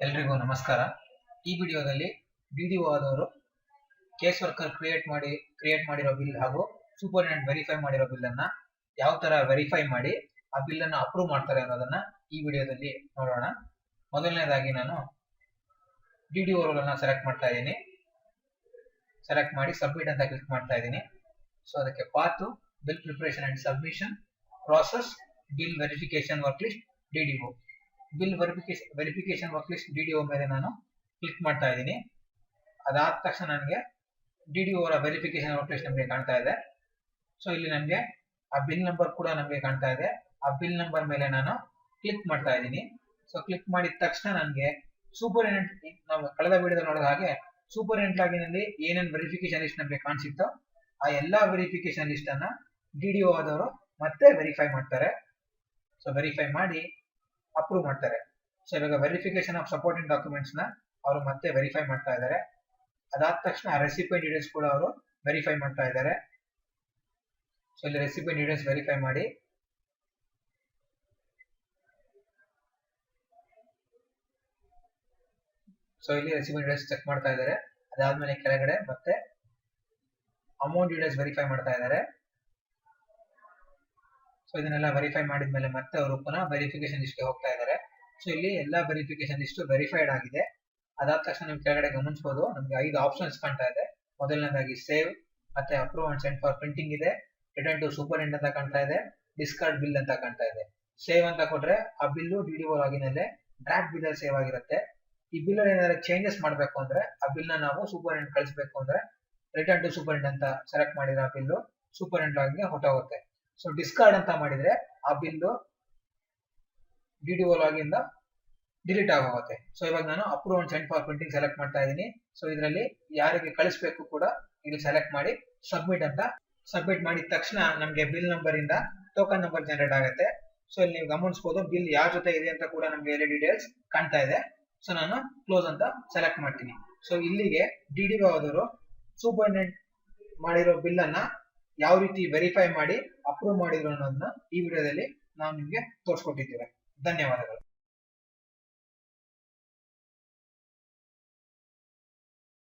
ಎಲ್ರಿಗೂ ನಮಸ್ಕಾರ. ಈ ವಿಡಿಯೋದಲ್ಲಿ ಡಿಡಿಒ ಆದವರು ಕೇಸ್ ವರ್ಕರ್ ಕ್ರಿಯೇಟ್ ಮಾಡಿರೋ ಬಿಲ್ ಹಾಗೂ ಸೂಪರಿಂಟೆಂಡೆಂಟ್ ವೆರಿಫೈ ಮಾಡಿರೋ ಬಿಲ್ ಅನ್ನ ಯಾವ ತರ ವೆರಿಫೈ ಮಾಡಿ ಆ ಬಿಲ್ ಅನ್ನ ಅಪ್ರೂವ್ ಮಾಡ್ತಾರೆ ಅನ್ನೋದನ್ನ ಈ ವಿಡಿಯೋದಲ್ಲಿ ನೋಡೋಣ. ಮೊದಲನೇದಾಗಿ ನಾನು ಡಿಡಿಒ ರೋಲ್ ಅನ್ನ ಸೆಲೆಕ್ಟ್ ಮಾಡ್ತಾ ಇದ್ದೀನಿ. ಸೆಲೆಕ್ಟ್ ಮಾಡಿ ಸಬ್ಮಿಟ್ ಅಂತ ಕ್ಲಿಕ್ ಮಾಡ್ತಾ ಇದ್ದೀನಿ. ಸೊ ಅದಕ್ಕೆ path, bill preparation and submission, process, bill verification work list, DDO. Bill verification work list DDO ಮೇಲೆ ನಾನು ಕ್ಲಿಕ್ ಮಾಡ್ತಾ ಇದ್ದೀನಿ. ಅದಾದ ತಕ್ಷಣ ನನಗೆ ಡಿಡಿಒ ಅವರ ವೆರಿಫಿಕೇಶನ್ ವರ್ಕ್ ಲಿಸ್ಟ್ ನಮಗೆ ಕಾಣ್ತಾ ಇದೆ. ಸೊ ಇಲ್ಲಿ ನನಗೆ ಆ ಬಿಲ್ ನಂಬರ್ ಕೂಡ ನಮಗೆ ಕಾಣ್ತಾ ಇದೆ. ಆ ಬಿಲ್ ನಂಬರ್ ಮೇಲೆ ನಾನು ಕ್ಲಿಕ್ ಮಾಡ್ತಾ ಇದ್ದೀನಿ. ಸೊ ಕ್ಲಿಕ್ ಮಾಡಿದ ತಕ್ಷಣ ನನಗೆ ಸೂಪರಿಂಟೆಂಡೆಂಟ್, ನಾವು ಕಳೆದ ವಿಡಿಯೋದಲ್ಲಿ ನೋಡಿದ ಹಾಗೆ ಸೂಪರಿಂಟೆಂಡೆಂಟ್ ಲಾಗಿನಲ್ಲಿ ಏನೇನು ವೆರಿಫಿಕೇಶನ್ ಲಿಸ್ಟ್ ನಮಗೆ ಕಾಣಿಸಿತ್ತೋ ಆ ಎಲ್ಲಾ ವೆರಿಫಿಕೇಶನ್ ಲಿಸ್ಟ್ ಅನ್ನ ಡಿಡಿಒ ಆದವರು ಮತ್ತೆ ವೆರಿಫೈ ಮಾಡ್ತಾರೆ. ಸೊ ವೆರಿಫೈ ಮಾಡಿ ಅಪ್ರೂವ್ ಮಾಡ್ತಾರೆ. ಸೊ ಇವಾಗ ವೆರಿಫಿಕೇಶನ್ ಆಫ್ ಸಪೋರ್ಟಿಂಗ್ ಡಾಕ್ಯುಮೆಂಟ್ಸ್ ನ ಅವರು ಮತ್ತೆ ವೆರಿಫೈ ಮಾಡ್ತಾ ಇದ್ದಾರೆ. ಅದಾದ ತಕ್ಷಣ ರೆಸಿಪಿಯೆಂಟ್ ಡೀಟೇಲ್ಸ್ ಕೂಡ ಅವರು ವೆರಿಫೈ ಮಾಡ್ತಾ ಇದ್ದಾರೆ. ಸೊ ಇಲ್ಲಿ ರೆಸಿಪಿಯೆಂಟ್ ಡೀಟೇಲ್ಸ್ ವೆರಿಫೈ ಮಾಡಿ ಸೊ ಇಲ್ಲಿ ರೆಸಿಪಿಯೆಂಟ್ ಡೀಟೇಲ್ಸ್ ಚೆಕ್ ಮಾಡ್ತಾ ಇದ್ದಾರೆ. ಅದಾದ್ಮೇಲೆ ಕೆಳಗಡೆ ಮತ್ತೆ ಅಮೌಂಟ್ ಡೀಟೇಲ್ಸ್ ವೆರಿಫೈ ಮಾಡ್ತಾ ಇದ್ದಾರೆ. ಸೊ ಇದನ್ನೆಲ್ಲ ವೆರಿಫೈ ಮಾಡಿದ್ಮೇಲೆ ಮತ್ತೆ ಅವರು ಪುನಃ ವೆರಿಫಿಕೇಶನ್ ಲಿಸ್ಟ್ ಗೆ ಹೋಗ್ತಾ ಇದ್ದಾರೆ. ಸೊ ಇಲ್ಲಿ ಎಲ್ಲಾ ವೆರಿಫಿಕೇಶನ್ ಲಿಸ್ಟ್ ವೆರಿಫೈಡ್ ಆಗಿದೆ. ಅದಾದ ತಕ್ಷಣ ನೀವು ಕೆಳಗಡೆ ಗಮನಿಸಬಹುದು, ನಮಗೆ 5 ಆಪ್ಷನ್ಸ್ ಕಾಣ್ತಾ ಇದೆ. ಮೊದಲನೇದಾಗಿ ಸೇವ್, ಮತ್ತೆ approve and send for printing ಇದೆ, ರಿಟರ್ನ್ ಟು ಸೂಪರಿಂಟೆಂಡೆಂಟ್ ಅಂತ ಕಾಣ್ತಾ ಇದೆ, ಡಿಸ್ಕಾರ್ಡ್ ಬಿಲ್ ಅಂತ ಕಾಣ್ತಾ ಇದೆ. ಸೇವ್ ಅಂತ ಕೊಟ್ರೆ ಆ bill DDO ಲಾಗಿನಲ್ಲೇ draft bill save ಆಗಿರುತ್ತೆ. ಈ ಬಿಲ್ ಏನಾದ್ರು ಚೇಂಜಸ್ ಮಾಡಬೇಕು ಅಂದ್ರೆ ಆ ಬಿಲ್ ನ ನಾವು ಸೂಪರಿಂಟೆಂಡೆಂಟ್ ಕಳಿಸಬೇಕು ಅಂದ್ರೆ ರಿಟರ್ನ್ ಟು ಸೂಪರಿಂಟೆಂಡೆಂಟ್ ಅಂತ ಸೆಲೆಕ್ಟ್ ಮಾಡಿದ್ರೆ ಆ ಬಿಲ್ಲು ಸೂಪರಿಂಟೆಂಡೆಂಟ್ ಲಾಗಿಗೆ ಹೊರಟೋಗುತ್ತೆ. ಸೊ ಡಿಸ್ಕಾರ್ಡ್ ಅಂತ ಮಾಡಿದ್ರೆ ಆ ಬಿಲ್ಲು ಡಿಡಿಒ ಲಾಗಿಂದ ಡಿಲೀಟ್ ಆಗೋಗುತ್ತೆ. ಸೊ ಇವಾಗ ನಾನು approve and send for printing select ಮಾಡ್ತಾ ಇದ್ದೀನಿ. ಸೊ ಇದರಲ್ಲಿ ಯಾರಿಗೆ ಕಳಿಸ್ಬೇಕು ಕೂಡ ಇಲ್ಲಿ ಸೆಲೆಕ್ಟ್ ಮಾಡಿ ಸಬ್ಮಿಟ್ ಅಂತ ಸಬ್ಮಿಟ್ ಮಾಡಿದ ತಕ್ಷಣ ನಮಗೆ ಬಿಲ್ ನಂಬರ್ ಇಂದ ಟೋಕನ್ ನಂಬರ್ ಜನರೇಟ್ ಆಗುತ್ತೆ. ಸೊ ಇಲ್ಲಿ ನೀವು ಗಮನಿಸಬಹುದು ಬಿಲ್ ಯಾರ ಜೊತೆ ಇದೆ ಅಂತ ಕೂಡ ನಮಗೆ ಇಲ್ಲಿ ಡೀಟೇಲ್ಸ್ ಕಾಣ್ತಾ ಇದೆ. ಸೊ ನಾನು ಕ್ಲೋಸ್ ಅಂತ ಸೆಲೆಕ್ಟ್ ಮಾಡ್ತೀನಿ. ಸೊ ಇಲ್ಲಿಗೆ ಡಿಡಿಒ ಆದವರು ಸೂಪರಿಂಟೆಂಡೆಂಟ್ ಮಾಡಿರೋ ಬಿಲ್ ಅನ್ನ ಯಾವ ರೀತಿ ವೆರಿಫೈ ಮಾಡಿ ಅಪ್ರೂವ್ ಮಾಡಿದ್ರು ಅನ್ನೋದನ್ನ ಈ ವಿಡಿಯೋದಲ್ಲಿ ನಾವು ನಿಮಗೆ ತೋರಿಸ್ಕೊಟ್ಟಿದ್ದೇವೆ. ಧನ್ಯವಾದಗಳು.